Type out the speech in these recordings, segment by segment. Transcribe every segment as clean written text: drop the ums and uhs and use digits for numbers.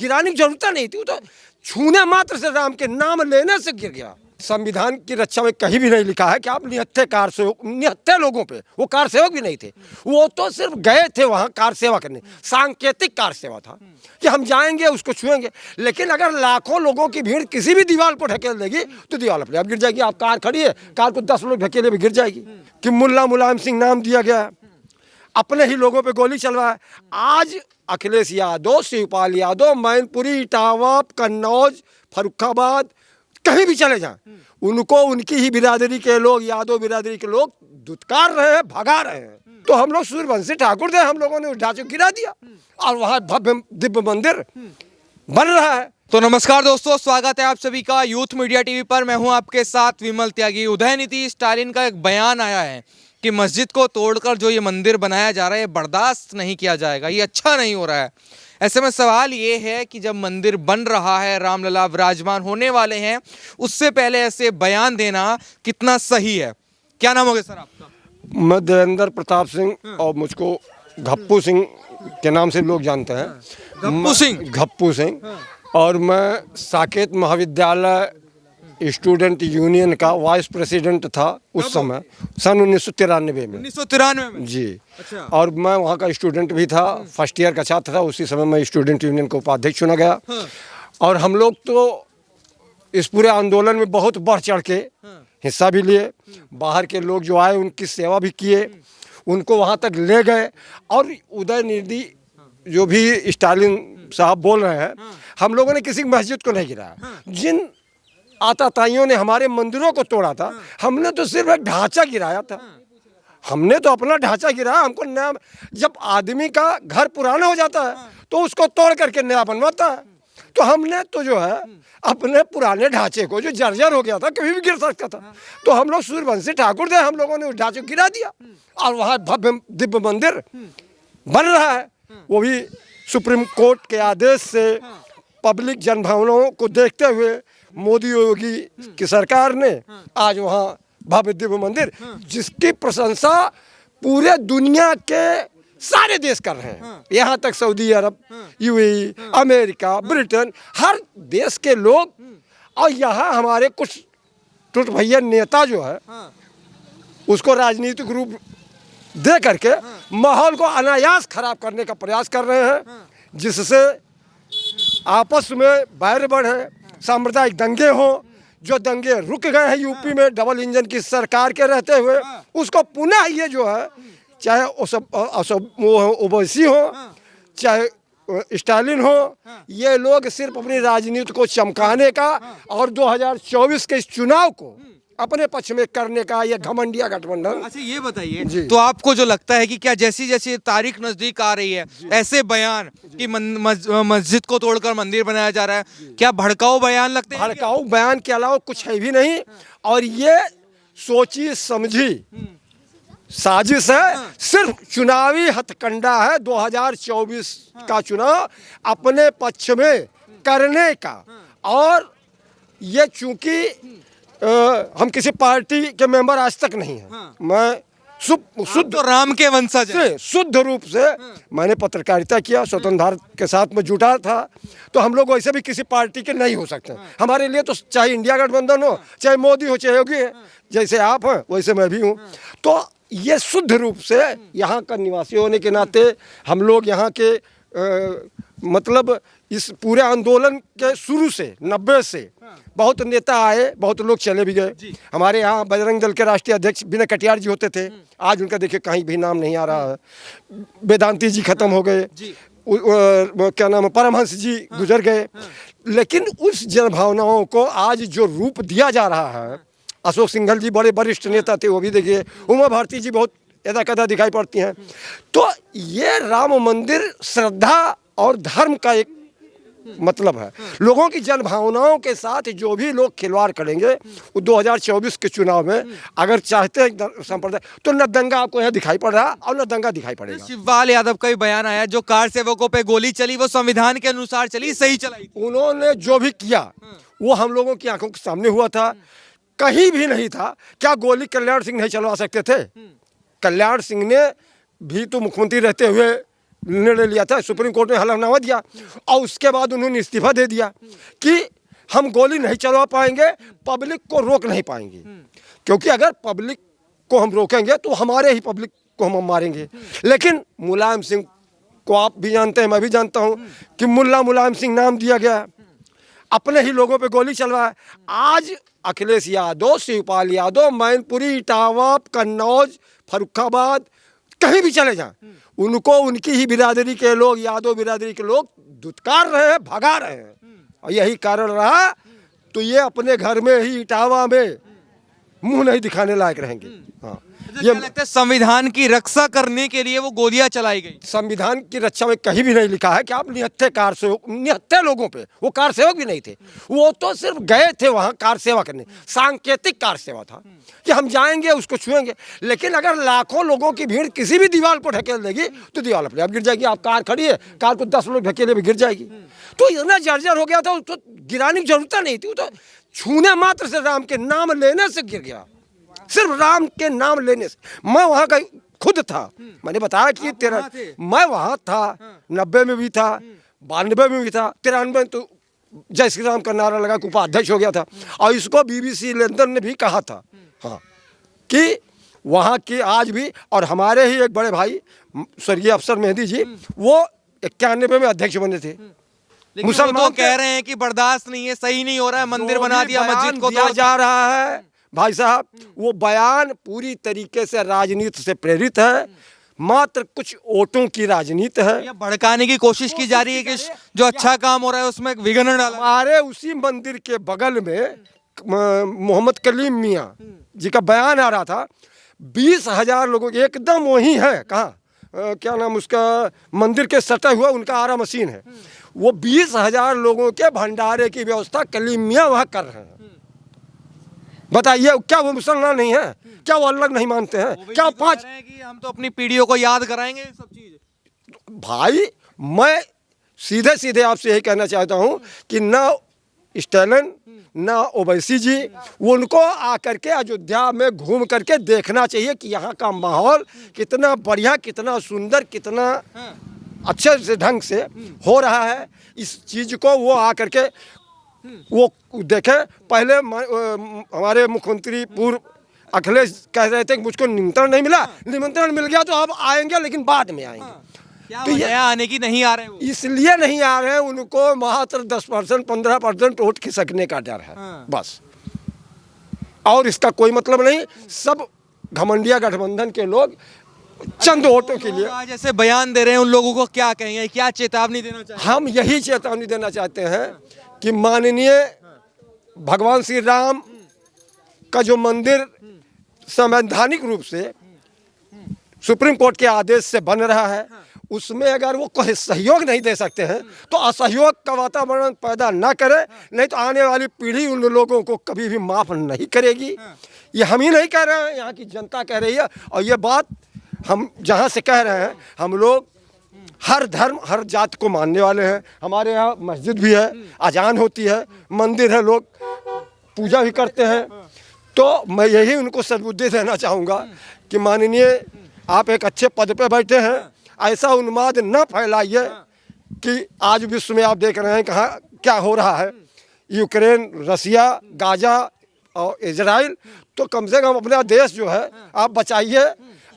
गिराने की जरूरत नहीं थी, वो तो छूने मात्र से राम के नाम लेने से गिर गया। संविधान की रक्षा में कहीं भी नहीं लिखा है कि आप निहत्थे कार सेवक, निहत्थे लोगों पे, वो कार सेवक भी नहीं थे, वो तो सिर्फ गए थे वहाँ कार सेवा करने, सांकेतिक कार सेवा था कि हम जाएंगे उसको छुएंगे। लेकिन अगर लाखों लोगों की भीड़ किसी भी दीवार को ढकेल देगी तो दीवार अपने आप गिर जाएगी। आप कार खड़ी है, कार को 10 लोग ढकेले भी गिर जाएगी। कि मुल्ला मुलायम सिंह नाम दिया गया, अपने ही लोगों पे गोली चलवाए। आज अखिलेश यादव, शिवपाल यादव मैनपुरी, इटावा, कन्नौज, फर्रुखाबाद, कहीं भी चले जाएं, उनको उनकी ही बिरादरी के लोग, यादव बिरादरी के लोग दुत्कार रहे हैं, भगा रहे हैं। तो हम लोग सूर्यवंशी ठाकुर थे, हम लोगों ने उस ढांचे को गिरा दिया और वहाँ भव्य दिव्य मंदिर बन रहा है। तो नमस्कार दोस्तों, स्वागत है आप सभी का यूथ मीडिया टीवी पर। मैं हूं आपके साथ विमल त्यागी। उदयनिधि स्टालिन का एक बयान आया है कि मस्जिद को तोड़कर जो ये मंदिर बनाया जा रहा है ये बर्दाश्त नहीं किया जाएगा, ये अच्छा नहीं हो रहा है। ऐसे में सवाल ये है कि जब मंदिर बन रहा है, रामलला विराजमान होने वाले हैं, उससे पहले ऐसे बयान देना कितना सही है? क्या नाम होगा सर आपका? मैं देवेंद्र प्रताप सिंह और मुझको घप्पू सिंह के नाम से लोग जानते हैं। घप्पू सिंह। और मैं साकेत महाविद्यालय स्टूडेंट यूनियन का वाइस प्रेसिडेंट था उस समय, सन 1993 में। 1993 में जी। अच्छा। और मैं वहाँ का स्टूडेंट भी था, फर्स्ट ईयर का छात्र था। उसी समय मैं स्टूडेंट यूनियन का उपाध्यक्ष चुना गया। और हम लोग तो इस पूरे आंदोलन में बहुत बढ़ चढ़ के हिस्सा भी लिए। बाहर के लोग जो आए उनकी सेवा भी किए, उनको वहाँ तक ले गए। और उदयनिधि जो भी स्टालिन साहब बोल रहे हैं, हम लोगों ने किसी मस्जिद को नहीं गिराया। जिन आताताइयों ने हमारे मंदिरों को तोड़ा था, हमने तो सिर्फ एक ढांचा गिराया था। हमने तो अपना ढांचा गिराया। हमको नया, जब आदमी का घर पुराना हो जाता है तो उसको तोड़ करके नया बनवाता है। तो हमने तो जो है अपने पुराने ढांचे को, जो जर्जर हो गया था, कभी भी गिर सकता था, तो हम लोग सूर्यवंशी ठाकुर थे, हम लोगों ने उस ढांचे को गिरा दिया और वहाँ भव्य दिव्य मंदिर बन रहा है। वो भी सुप्रीम कोर्ट के आदेश से पब्लिक जनभावनाओं को देखते हुए मोदी योगी की सरकार ने आज वहाँ भव्य दिव्य मंदिर, जिसकी प्रशंसा पूरे दुनिया के सारे देश कर रहे हैं, यहाँ तक सऊदी अरब, यूएई, अमेरिका, ब्रिटेन, हर देश के लोग। और यहाँ हमारे कुछ टूट भैया नेता जो है उसको राजनीतिक रूप दे करके माहौल को अनायास खराब करने का प्रयास कर रहे हैं, जिससे आपस में बैर बढ़े, सांप्रदायिक दंगे हों। जो दंगे रुक गए हैं यूपी में डबल इंजन की सरकार के रहते हुए, उसको पुनः ये जो है, चाहे ओवैसी हो, चाहे स्टालिन हो, ये लोग सिर्फ अपनी राजनीति को चमकाने का और 2024 के इस चुनाव को अपने पक्ष में करने का ये घमंडिया गठबंधन। अच्छा, ये बताइए, तो आपको जो लगता है कि क्या जैसी जैसी तारीख नजदीक आ रही है, ऐसे बयान कि मस्जिद को तोड़कर मंदिर बनाया जा रहा है, क्या भड़काऊ बयान लगते हैं? भड़काऊ बयान के अलावा कुछ है भी नहीं। और ये सोची समझी साजिश है, सिर्फ चुनावी हथकंडा है 2024 का चुनाव अपने पक्ष में करने का। और ये चूंकि हम किसी पार्टी के मेंबर आज तक नहीं हैं, मैं शुद्ध तो राम के वंशज से, शुद्ध रूप से मैंने पत्रकारिता किया, स्वतंत्र भारत के साथ में जुटा था। तो हम लोग वैसे भी किसी पार्टी के नहीं हो सकते। हमारे लिए तो चाहे इंडिया गठबंधन हो, चाहे मोदी हो, चाहे योगी है, जैसे आप हैं वैसे मैं भी हूँ। तो ये शुद्ध रूप से यहाँ का निवासी होने के नाते हम लोग यहाँ के मतलब इस पूरे आंदोलन के शुरू से 90 से बहुत नेता आए, बहुत लोग चले भी गए। हमारे यहाँ बजरंग दल के राष्ट्रीय अध्यक्ष विनय कटियार जी होते थे, आज उनका देखिए कहीं भी नाम नहीं आ रहा है। वेदांती जी खत्म हो गए, क्या नाम है, परमहंस जी गुजर गए। लेकिन उस जनभावनाओं को आज जो रूप दिया जा रहा है, अशोक सिंघल जी बड़े वरिष्ठ नेता थे, वो भी देखिए, उमा भारती जी बहुत यदा कदा दिखाई पड़ती हैं। तो ये राम मंदिर श्रद्धा और धर्म का एक मतलब है। लोगों की जनभावनाओं के साथ जो भी लोग खिलवाड़ करेंगे, वो 2024 के चुनाव में अगर चाहते हैं संप्रदाय, तो न दंगा आपको यहाँ दिखाई पड़ रहा और न दंगा दिखाई पड़ेगा। शिवपाल यादव का भी बयान आया, जो कार सेवकों पे गोली चली वो संविधान के अनुसार चली, सही चलाई। उन्होंने जो भी किया वो हम लोगों की आंखों के सामने हुआ था, कहीं भी नहीं था। क्या गोली कल्याण सिंह नहीं चलवा सकते थे? कल्याण सिंह ने भी तो मुख्यमंत्री रहते हुए निर्णय लिया था, सुप्रीम कोर्ट ने हलफनामा दिया और उसके बाद उन्होंने इस्तीफा दे दिया कि हम गोली नहीं चलवा पाएंगे, पब्लिक को रोक नहीं पाएंगे, क्योंकि अगर पब्लिक को हम रोकेंगे तो हमारे ही पब्लिक को हम मारेंगे। लेकिन मुलायम सिंह को आप भी जानते हैं, मैं भी जानता हूं कि मुल्ला मुलायम सिंह नाम दिया गया, अपने ही लोगों पे गोली चलवाया। आज अखिलेश यादव, शिवपाल यादव मैनपुरी, इटावा, कन्नौज, फर्रुखाबाद, कहीं भी चले जाएं, उनको उनकी ही बिरादरी के लोग, यादव बिरादरी के लोग धुतकार रहे हैं, भगा रहे हैं। और यही कारण रहा तो ये अपने घर में ही इटावा में मुंह नहीं दिखाने लायक रहेंगे। हाँ, ये लगता है संविधान की रक्षा करने के लिए वो गोलियां चलाई गई। संविधान की रक्षा में कहीं भी नहीं लिखा है कि आप निहत्थे कार सेवक, निहत्थे लोगों पे, वो कार सेवक भी नहीं थे, वो तो सिर्फ गए थे वहाँ कार सेवा करने, सांकेतिक कार सेवा था कि हम जाएंगे उसको छुएंगे। लेकिन अगर लाखों लोगों की भीड़ किसी भी दीवार को ढकेल देगी तो दीवार अपने आप गिर जाएगी। आप कार खड़ी है, कार को 10 लोग ढकेले भी गिर जाएगी। तो इतना जर्जर हो गया था, तो गिराने की जरूरत नहीं थी, वो तो छूने मात्र से, राम के नाम लेने से गिर गया, सिर्फ राम के नाम लेने से। मैं वहाँ का खुद था, मैंने बताया कि मैं वहाँ था, 90 में भी था, 92 में भी था, 93 में तो जय श्री राम का नारा लगा के उपाध्यक्ष हो गया था। और इसको BBC लंदन ने भी कहा था, हाँ, कि वहाँ की आज भी, और हमारे ही एक बड़े भाई स्वर्गीय अफसर मेहदी जी, वो 91 में अध्यक्ष बने थे। मुसलमान तो कह रहे हैं कि बर्दाश्त नहीं है, सही नहीं हो रहा है, मंदिर बना दिया, मस्जिद को दिया जा रहा है। भाई साहब, वो बयान पूरी तरीके से राजनीति से प्रेरित है, मात्र कुछ वोटों की राजनीति है। ये भड़काने की कोशिश की जा रही है कि जो अच्छा काम हो रहा है उसमें विघ्न डाला। हमारे उसी मंदिर के बगल में मोहम्मद कलीम मियाँ जी का बयान आ रहा था, 20,000 लोगों, एकदम वही है, कहाँ क्या नाम उसका, मंदिर के सटा हुआ उनका आरा मशीन है, वो 20,000 लोगों के भंडारे की व्यवस्था कलीम मियाँ वहाँ कर रहे हैं। बताइए, क्या वो मुसलमान नहीं है? क्या वो अल्लाह नहीं मानते हैं? क्या 5 कि हम तो अपनी पीढ़ियों को याद कराएंगे सब चीज। भाई, मैं सीधे सीधे आपसे यही कहना चाहता हूँ कि ना स्टालिन ना ओवैसी जी, उनको आकर के अयोध्या में घूम करके देखना चाहिए कि यहाँ का माहौल कितना बढ़िया, कितना सुंदर, कितना अच्छे से ढंग से हो रहा है। इस चीज़ को वो आकर के वो देखे। पहले हमारे मुख्यमंत्री पूर्व अखिलेश कह रहे थे कि मुझको निमंत्रण नहीं मिला, निमंत्रण मिल गया तो अब आएंगे, लेकिन बाद में आएंगे। क्या तो ये आने की नहीं आ रहे हैं, इसलिए नहीं आ रहे हैं, उनको मात्र 10% 15% वोट खिसकने का डर है, बस, और इसका कोई मतलब नहीं। सब घमंडिया गठबंधन के लोग चंद वोटों के लिए आज ऐसे बयान दे रहे हैं, उन लोगों को क्या कहेंगे, क्या चेतावनी देना चाहिए? हम यही चेतावनी देना चाहते हैं कि माननीय भगवान श्री राम का जो मंदिर संवैधानिक रूप से सुप्रीम कोर्ट के आदेश से बन रहा है, उसमें अगर वो कोई सहयोग नहीं दे सकते हैं तो असहयोग का वातावरण पैदा ना करें, नहीं तो आने वाली पीढ़ी उन लोगों को कभी भी माफ़ नहीं करेगी। ये हम ही नहीं कह रहे हैं, यहाँ की जनता कह रही है। और ये बात हम जहाँ से कह रहे हैं, हम लोग हर धर्म हर जात को मानने वाले हैं। हमारे यहाँ मस्जिद भी है, अजान होती है, मंदिर है, लोग पूजा भी करते हैं। तो मैं यही उनको सद्बुद्धि देना चाहूँगा कि माननीय आप एक अच्छे पद पे बैठे हैं, ऐसा उन्माद न फैलाइए कि आज विश्व में आप देख रहे हैं कहाँ क्या हो रहा है, यूक्रेन, रसिया, गाजा और इजराइल। तो कम से कम अपना देश जो है आप बचाइए,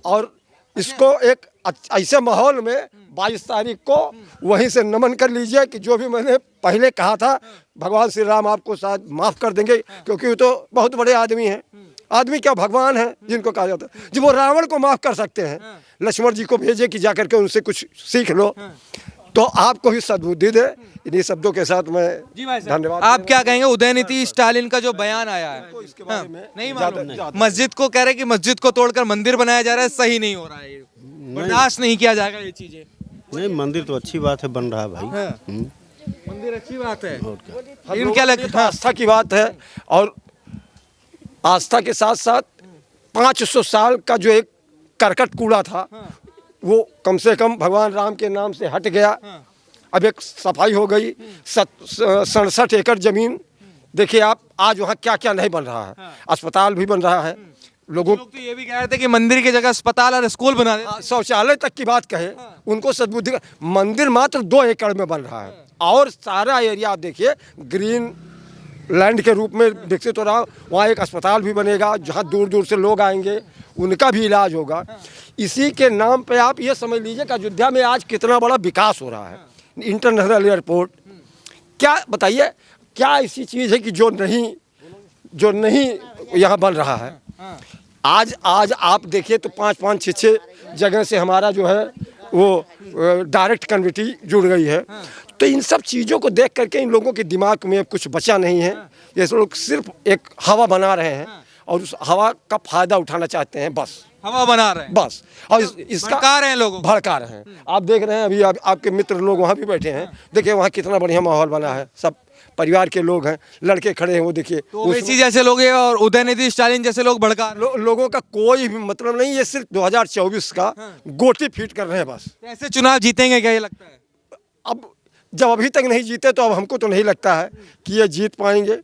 और इसको एक ऐसे माहौल में 22 तारीख को वहीं से नमन कर लीजिए कि जो भी मैंने पहले कहा था, भगवान श्री राम आपको शायद माफ़ कर देंगे, क्योंकि वो तो बहुत बड़े आदमी हैं। आदमी क्या, भगवान है जिनको कहा जाता है। जब वो रावण को माफ़ कर सकते हैं, लक्ष्मण जी को भेजे कि जाकर के उनसे कुछ सीख लो, तो आपको भी सद्बुद्धि दे। इन्हीं शब्दों के साथ मैं धन्यवाद। आप क्या कहेंगे, उदयनिधि स्टालिन का जो बयान आया है, इसके बारे में नहीं मालूम, मस्जिद को कह रहे कि मस्जिद को तोड़कर मंदिर बनाया जा रहा है, सही नहीं हो रहा है, बर्दाश्त नहीं किया जाएगा ये चीजें। नहीं, मंदिर तो अच्छी बात है, बन रहा है भाई। मंदिर अच्छी बात है, लेकिन क्या लगता है, आस्था की बात है, और आस्था के साथ साथ 500 साल का जो एक करकट कूड़ा था, वो कम से कम भगवान राम के नाम से हट गया। अब एक सफाई हो गई। 67 एकड़ जमीन देखिए आप, आज वहाँ क्या क्या नहीं बन रहा है। अस्पताल भी बन रहा है, लोगों लोग तो ये भी कह रहे थे कि मंदिर की जगह अस्पताल और स्कूल बना दे। शौचालय तक की बात कहे उनको सद्बुद्धि मंदिर मात्र 2 एकड़ में बन रहा है और सारा एरिया आप देखिए ग्रीन लैंड के रूप में विकसित हो रहा। वहाँ एक अस्पताल भी बनेगा जहाँ दूर दूर से लोग आएंगे, उनका भी इलाज होगा। इसी के नाम पे आप ये समझ लीजिए कि अयोध्या में आज कितना बड़ा विकास हो रहा है। इंटरनेशनल एयरपोर्ट, क्या बताइए क्या ऐसी चीज़ है कि जो नहीं यहाँ बन रहा है। आज आप देखिए तो 5-5, 6-6 जगह से हमारा जो है वो डायरेक्ट कनेक्टिविटी जुड़ गई है। तो इन सब चीज़ों को देख करके इन लोगों के दिमाग में कुछ बचा नहीं है। ये लोग सिर्फ एक हवा बना रहे हैं और उस हवा का फायदा उठाना चाहते हैं, बस हवा बना रहे हैं, बस। और इसका भड़का रहे हैं लोगों को। भड़का रहे हैं। आप देख रहे हैं अभी आपके मित्र लोग वहाँ भी बैठे हैं, देखिए वहाँ कितना बढ़िया माहौल बना है, सब परिवार के लोग हैं, लड़के खड़े हैं, वो देखिए। तो ओवैसी जैसे लोग हैं और उदयनिधि स्टालिन जैसे लोग भड़का रहे हैं। लोगों का कोई भी मतलब नहीं, ये सिर्फ 2024 का गोटी फीट कर रहे हैं बस। ऐसे चुनाव जीतेंगे क्या, ये लगता है? अब जब अभी तक नहीं जीते तो अब हमको तो नहीं लगता है कि ये जीत पाएंगे।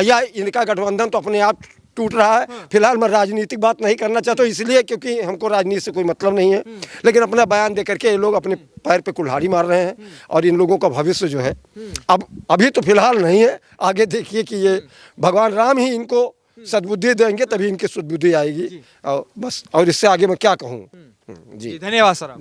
या इनका गठबंधन तो अपने आप टूट रहा है। फिलहाल मैं राजनीतिक बात नहीं करना चाहता हूँ, इसलिए क्योंकि हमको राजनीति से कोई मतलब नहीं है। लेकिन अपना बयान दे करके ये लोग अपने पैर पे कुल्हाड़ी मार रहे हैं और इन लोगों का भविष्य जो है अब अभी तो फिलहाल नहीं है। आगे देखिए कि ये भगवान राम ही इनको सद्बुद्धि देंगे, तभी इनकी सद्बुद्धि आएगी। और बस, और इससे आगे मैं क्या कहूँ। जी धन्यवाद सर।